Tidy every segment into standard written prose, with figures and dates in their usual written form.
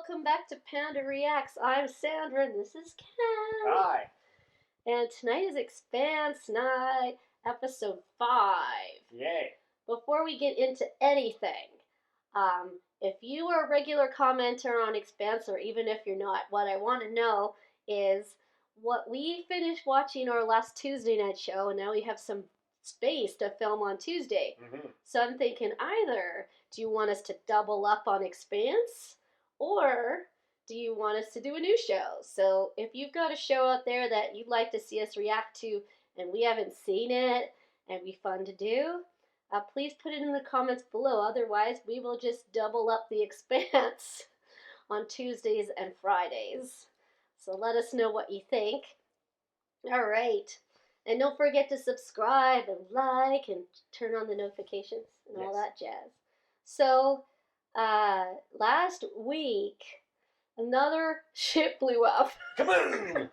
welcome back to Panda Reacts. I'm Sandra and this is Ken. Hi. And tonight is Expanse Night, episode 5. Yay. Before we get into anything, if you are a regular commenter on Expanse, or even if you're not, what I want to know is what we finished watching our last Tuesday night show, and now we have some space to film on Tuesday. Mm-hmm. So I'm thinking either, do you want us to double up on Expanse, or do you want us to do a new show? So if you've got a show out there that you'd like to see us react to and we haven't seen it and be fun to do, please put it in the comments below. Otherwise, we will just double up the Expanse on Tuesdays and Fridays. So let us know what you think. All right. And don't forget to subscribe and like and turn on the notifications and all that jazz. So, last week, another ship blew up. Kaboom!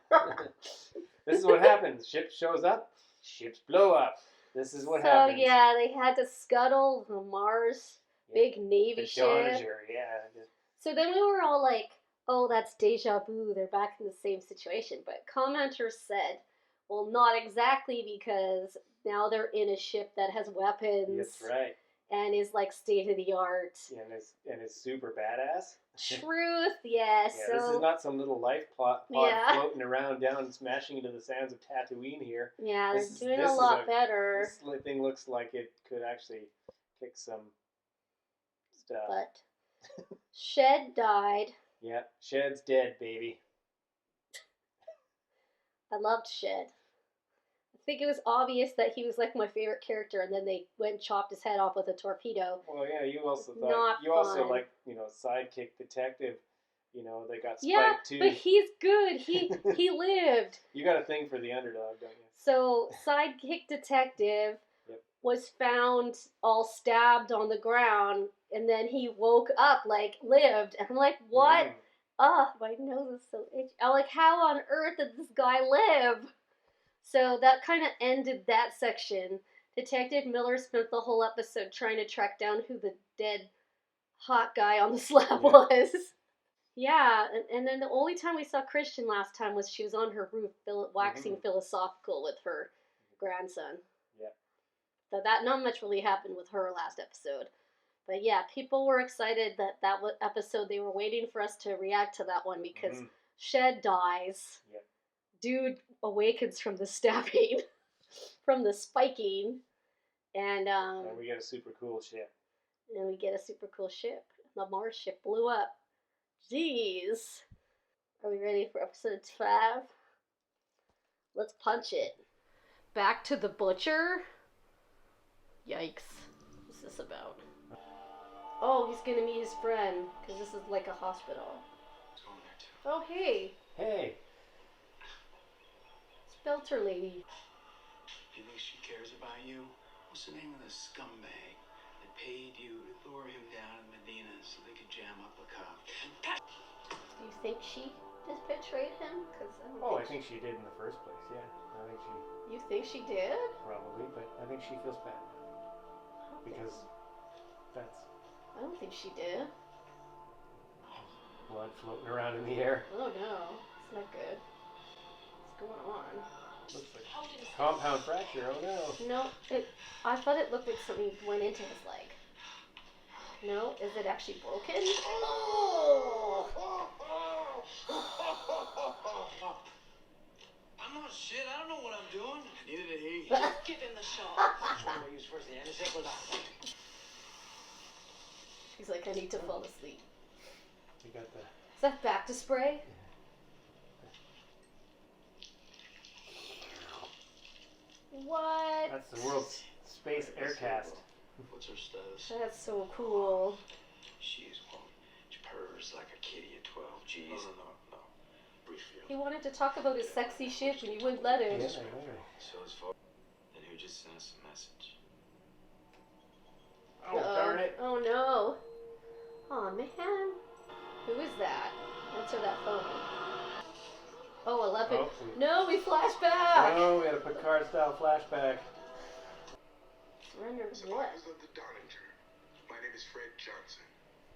This is what happens. Ship shows up, ships blow up. This is what happens. So, yeah, they had to scuttle the Mars, big Navy ship. Yeah. So then we were all like, oh, that's deja vu. They're back in the same situation. But commenters said, well, not exactly, because now they're in a ship that has weapons. That's right. And is like state of the art. Yeah, and is super badass. Truth, yes. Yeah, so, this is not some little life pod yeah. floating around down, smashing into the sands of Tatooine here. Yeah, they're doing a lot better. This thing looks like it could actually kick some stuff. But Shed died. Yeah, Shed's dead, baby. I loved Shed. I think it was obvious that he was like my favorite character, and then they went and chopped his head off with a torpedo. Well, yeah, you also thought Not you fun. also like, sidekick detective. They got Spike yeah, too. But he's good. He lived. You got a thing for the underdog, don't you? So sidekick detective was found all stabbed on the ground, and then he woke up, like lived, and I'm like, what? My nose is so itchy. I'm like, how on earth did this guy live? So that kind of ended that section. Detective Miller spent the whole episode trying to track down who the dead hot guy on the slab was. Yeah, and then the only time we saw Christian last time was she was on her roof waxing philosophical with her grandson. Yeah. So that not much really happened with her last episode. But yeah, people were excited that episode, they were waiting for us to react to that one because Shed dies. Yep. Dude awakens from the stabbing, from the spiking, and we get a super cool ship. And we get a super cool ship. The Mars ship blew up. Jeez. Are we ready for episode 5? Let's punch it. Back to the butcher? Yikes. What's this about? Oh, he's gonna meet his friend, because this is like a hospital. Oh, hey. Hey. Belter lady. Do you think she cares about you? What's the name of the scumbag that paid you to lure him down to Medina so they could jam up a cop? Do you think she just betrayed him? I think she did in the first place, yeah. I think she... You think she did? Probably, but I think she feels bad. Because that's... I don't think she did. Blood floating around in the air. Oh no, it's not good. Going on. Looks like a compound fracture. Oh no. No, I thought it looked like something went into his leg. No, is it actually broken? Oh! I'm not shit. I don't know what I'm doing. Neither did he. Just give him the shot. Which one do I use first? The anesthetic or that? He's like, I need to fall asleep. You got the... Is that back to spray? What? That's the world's space aircast. What's her status? That's so cool. She is one. She purrs like a kitty at 12. Jeez. No. Brief feel. He wanted to talk about his sexy shit and you wouldn't let him. Yeah, So his phone. And who just sent us a message? Oh, darn it. Oh no. Aw, man. Who is that? Answer that phone. Oh, 11. Oh, no, we flash back. No, we had a Picard-style flashback. Surrender what? Survivors of the Donninger. My name is Fred Johnson.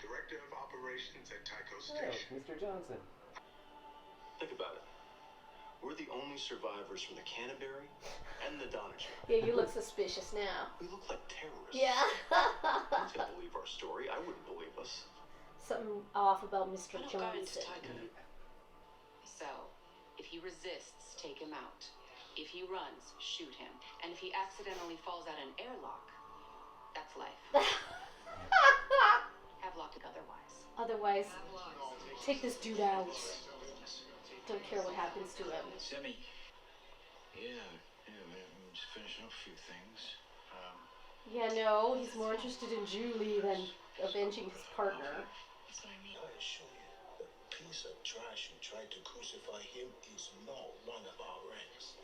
Director of Operations at Tycho Oh, Station. Mr. Johnson. Think about it. We're the only survivors from the Canterbury and the Donner. Yeah, you look suspicious now. We look like terrorists. Yeah. You can't believe our story. I wouldn't believe us. Something off about Mr. I don't go into Johnson. Tycho. So, if he resists, take him out. If he runs, shoot him. And if he accidentally falls out an airlock, that's life. Havelock otherwise. Otherwise, take this dude out. Don't care what happens to him. Semi. Yeah, I'm just finishing up a few things. Yeah, no, he's more interested in Julie than avenging his partner. That's what I mean. I assure you, the piece of trash who tried to crucify him is not one of our ranks.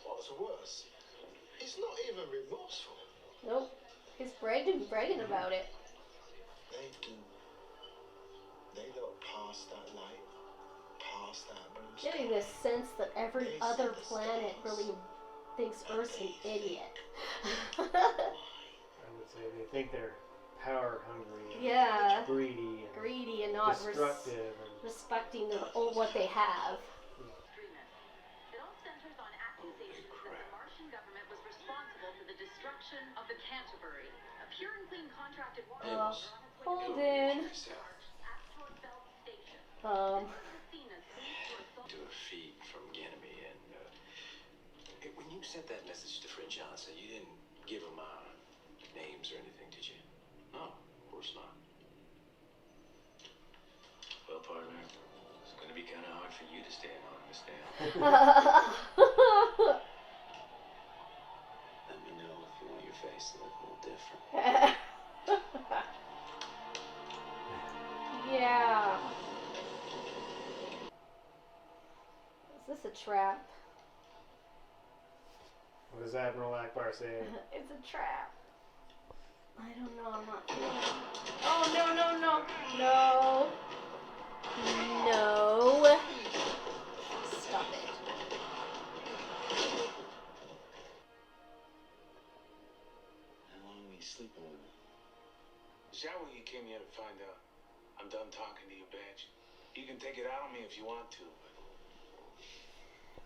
What's worse, he's not even remorseful. Nope, he's bragging about it. They do. They look past that light, past that blue sky. Getting this sense that every other planet really thinks Earth's an idiot. I would say they think they're power hungry and Yeah. greedy And not destructive respecting what they have. It all centers on accusations that the Martian government was responsible for the destruction of the Canterbury, a pure and clean contracted water. Holden. Asteroid Belt Station. To a feed from Ganymede, and when you sent that message to Fred Johnson, you didn't give him names or anything, did you? No, of course not. Well, partner, it's going to be kind of hard for you to stay anonymous now. Let me know if you want your face to look a little different. Yeah. Is this a trap? What does Admiral Akbar say? It's a trap. I don't know, I'm not feeling it. Oh, no. No. No. Stop it. How long were you sleeping with him? Shower, you came here to find out. I'm done talking to you, Badge. You can take it out on me if you want to, but...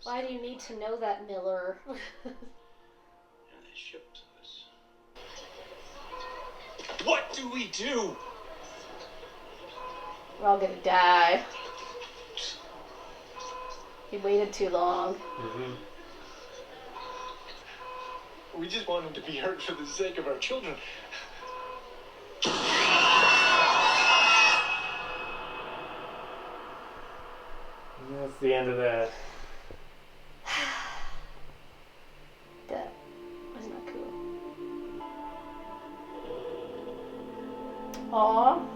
Why do you need to know that, Miller? Yeah, that ship to us. What do we do? We're all gonna die. He waited too long. Mm-hmm. We just want him to be hurt for the sake of our children. And that's the end of that. That was not cool. Aww.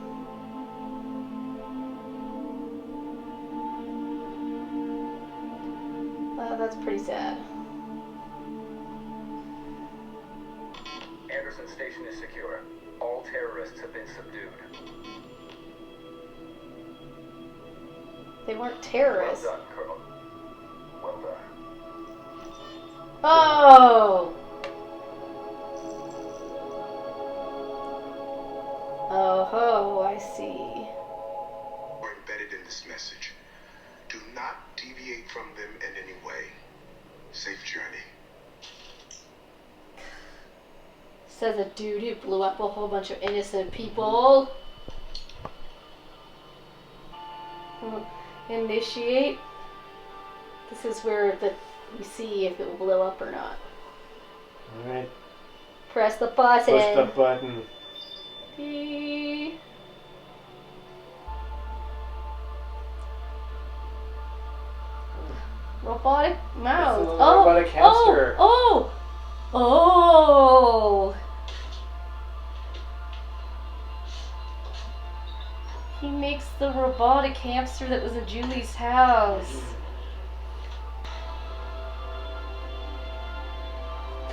That's pretty sad. Anderson Station is secure. All terrorists have been subdued. They weren't terrorists. Well done, Colonel. Well done. Oh! Oh ho, I see. We're embedded in this message. Do not deviate from them in any way. Safe journey. Says a dude who blew up a whole bunch of innocent people. Initiate. This is where we see if it will blow up or not. Alright. Press the button. Push the button. Beep. Robotic mouse. It's a little robotic hamster. Oh! He makes the robotic hamster that was in Julie's house.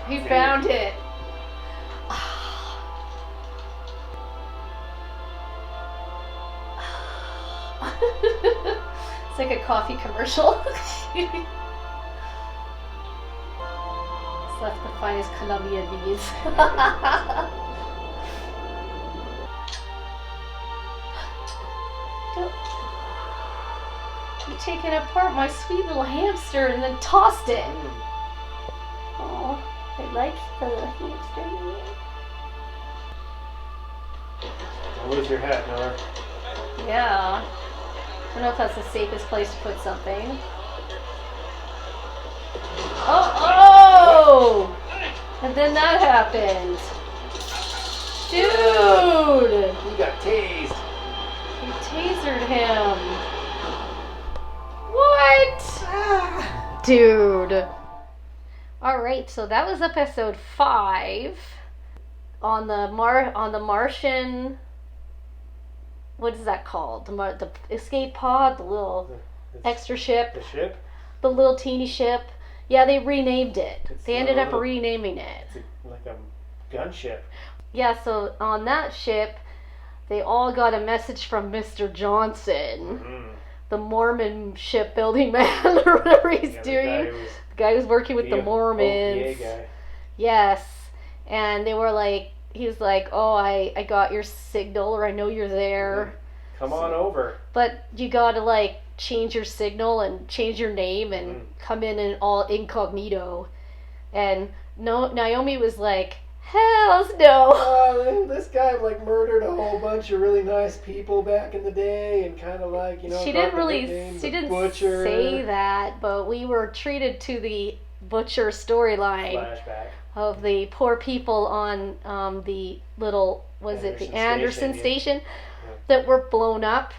He found it. It's like a coffee commercial. It's left the finest Colombian beans. You've taken apart my sweet little hamster and then tossed it. Oh, I like the hamster. Don't lose your hat, Miller. Yeah. I don't know if that's the safest place to put something. Oh! And then that happened. Dude! He got tased. He tasered him. What? Dude. Alright, so that was episode 5 on the Martian. What is that called? The escape pod, the little extra ship. The ship? The little teeny ship. Yeah, they renamed it. They ended up little, renaming it. It's like a gunship. Yeah, so on that ship, they all got a message from Mr. Johnson, the Mormon shipbuilding man, or whatever he's doing. The guy who's working with the Mormons. Guy. Yes. And they were like, he was like, oh, I got your signal, or I know you're there. Come on over. But you gotta, like, change your signal and change your name and come in all incognito. And Naomi was like, hells no. This guy like murdered a whole bunch of really nice people back in the day, and kind of like, she didn't say that, but we were treated to the Butcher storyline flashback of the poor people on the little the Anderson station that were blown up.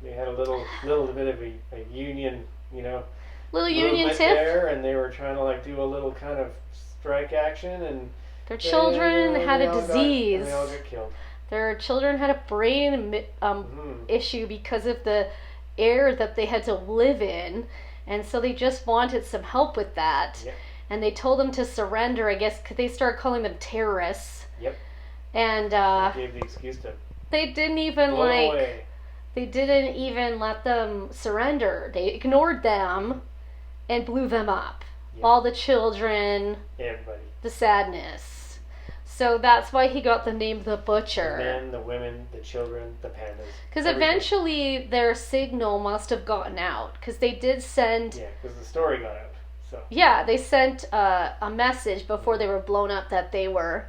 They had a little bit of a union, little union tip there, and they were trying to like do a little kind of strike action, and their children had a disease. They all got killed. Their children had a brain issue because of the air that they had to live in, and so they just wanted some help with that. Yep. And they told them to surrender, I guess, because they started calling them terrorists. Yep. And they gave the excuse to they didn't even away. They didn't even let them surrender. They ignored them and blew them up. Yep. All the children, everybody, the sadness. So that's why he got the name the Butcher. The men, the women, the children, the pandas. Because eventually their signal must have gotten out. Because they did send... Yeah, because the story got out. So. Yeah, they sent a message before they were blown up that they were...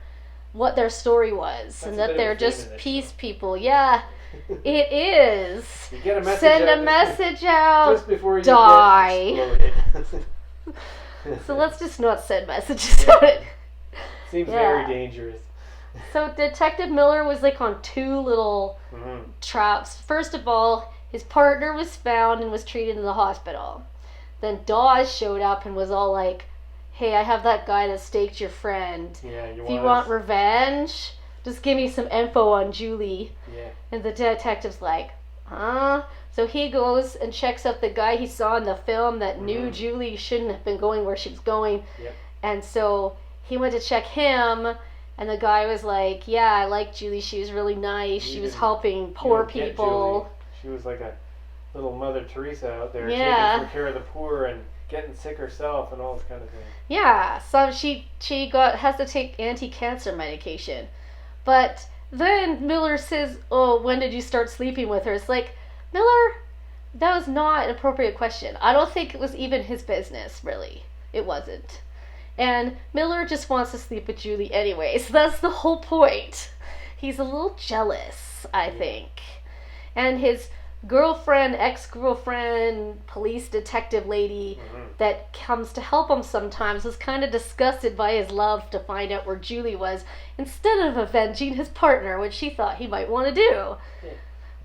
what their story was. That's and that they're just peace show. People. Yeah, it is. You get a message Send out a message out. Just before you die. Get exploded. So let's just not send messages out. Seems very dangerous. So Detective Miller was like on 2 little traps. First of all, his partner was found and was treated in the hospital. Then Dawes showed up and was all like, hey, I have that guy that staked your friend. Yeah, if you want revenge, just give me some info on Julie. Yeah. And the detective's like, huh? So he goes and checks up the guy he saw in the film that knew Julie shouldn't have been going where she was going. Yep. And so he went to check him, and the guy was like, yeah, I like Julie. She was really nice. She was helping poor people. She was like a little Mother Teresa out there taking care of the poor and getting sick herself and all this kind of thing. Yeah, so she has to take anti-cancer medication. But then Miller says, oh, when did you start sleeping with her? It's like, Miller, that was not an appropriate question. I don't think it was even his business, really. It wasn't. And Miller just wants to sleep with Julie anyways. That's the whole point. He's a little jealous, I think. And his ex-girlfriend, police detective lady that comes to help him sometimes was kind of disgusted by his love to find out where Julie was instead of avenging his partner, which she thought he might want to do. Yeah.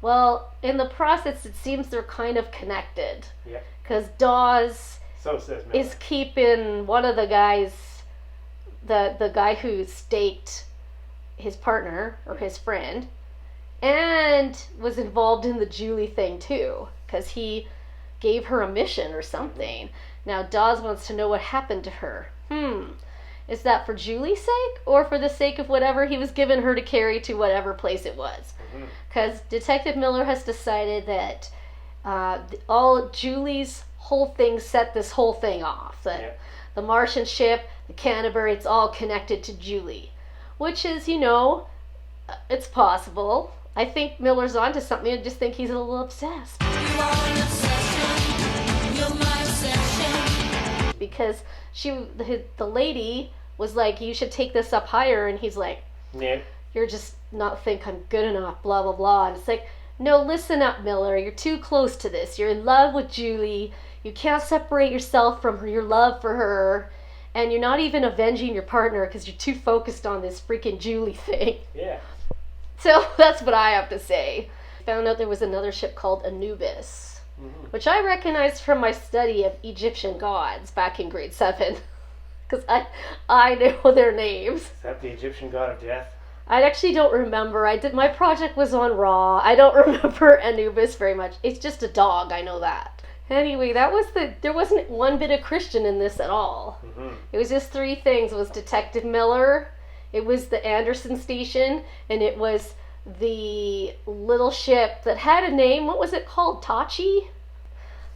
Well, in the process, it seems they're kind of connected. Yeah. Because Dawes is keeping one of the guys, the guy who staked his partner or his friend, and was involved in the Julie thing too, because he gave her a mission or something. Now Dawes wants to know what happened to her. Is that for Julie's sake, or for the sake of whatever he was given her to carry to whatever place it was? Because Detective Miller has decided that all Julie's whole thing set this whole thing off. That the Martian ship, the Canterbury, it's all connected to Julie. Which is, it's possible. I think Miller's onto something. I just think he's a little obsessed. You are an obsession. You're my obsession. Because the lady was like, you should take this up higher, and he's like, yeah, you're just not think I'm good enough, blah blah blah. And it's like, no, listen up, Miller. You're too close to this. You're in love with Julie. You can't separate yourself from your love for her. And you're not even avenging your partner because you're too focused on this freaking Julie thing. Yeah. So that's what I have to say. I found out there was another ship called Anubis, which I recognized from my study of Egyptian gods back in grade 7. Because I know their names. Is that the Egyptian god of death? I actually don't remember. My project was on Raw. I don't remember Anubis very much. It's just a dog, I know that. Anyway, there wasn't one bit of Christian in this at all. It was just 3 things. It was Detective Miller, it was the Anderson station, and it was the little ship that had a name. What was it called? Tachi?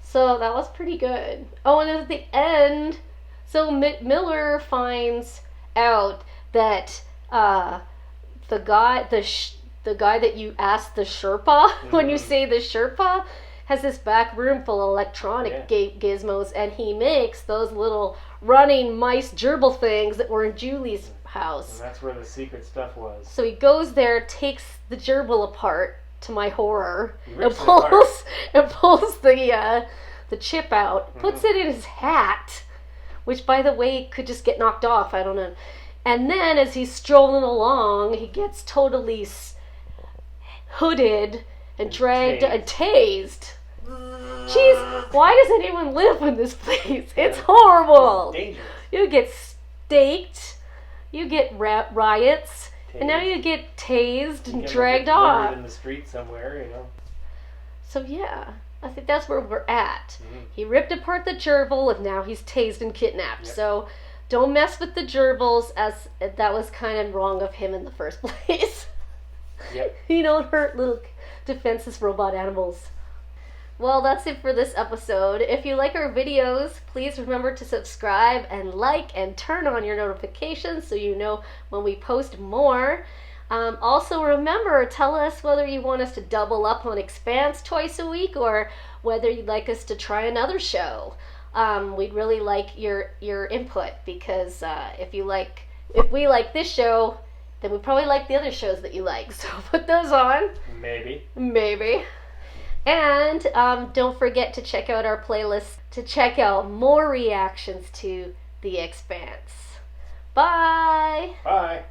So that was pretty good. Oh, and at the end, so Miller finds out that the guy that you asked, the Sherpa, when you say the Sherpa, has this back room full of electronic gizmos, and he makes those little running mice gerbil things that were in Julie's house. And that's where the secret stuff was. So he goes there, takes the gerbil apart, to my horror, and pulls the chip out, puts it in his hat, which, by the way, could just get knocked off. I don't know. And then, as he's strolling along, he gets totally hooded and dragged and tased. Jeez, why does anyone live in this place? It's horrible. It's dangerous. You get staked, you get riots, and now you get tased and dragged off. In the street somewhere, you know. So yeah, I think that's where we're at. He ripped apart the gerbil, and now he's tased and kidnapped. Yep. So don't mess with the gerbils, as that was kind of wrong of him in the first place. Yep. You don't hurt little defenseless robot animals. Well, that's it for this episode. If you like our videos, please remember to subscribe and like and turn on your notifications so you know when we post more. Also, remember, tell us whether you want us to double up on Expanse twice a week or whether you'd like us to try another show. We'd really like your input, because if we like this show, then we probably like the other shows that you like. So put those on. Maybe. And don't forget to check out our playlist to check out more reactions to The Expanse. Bye! Bye!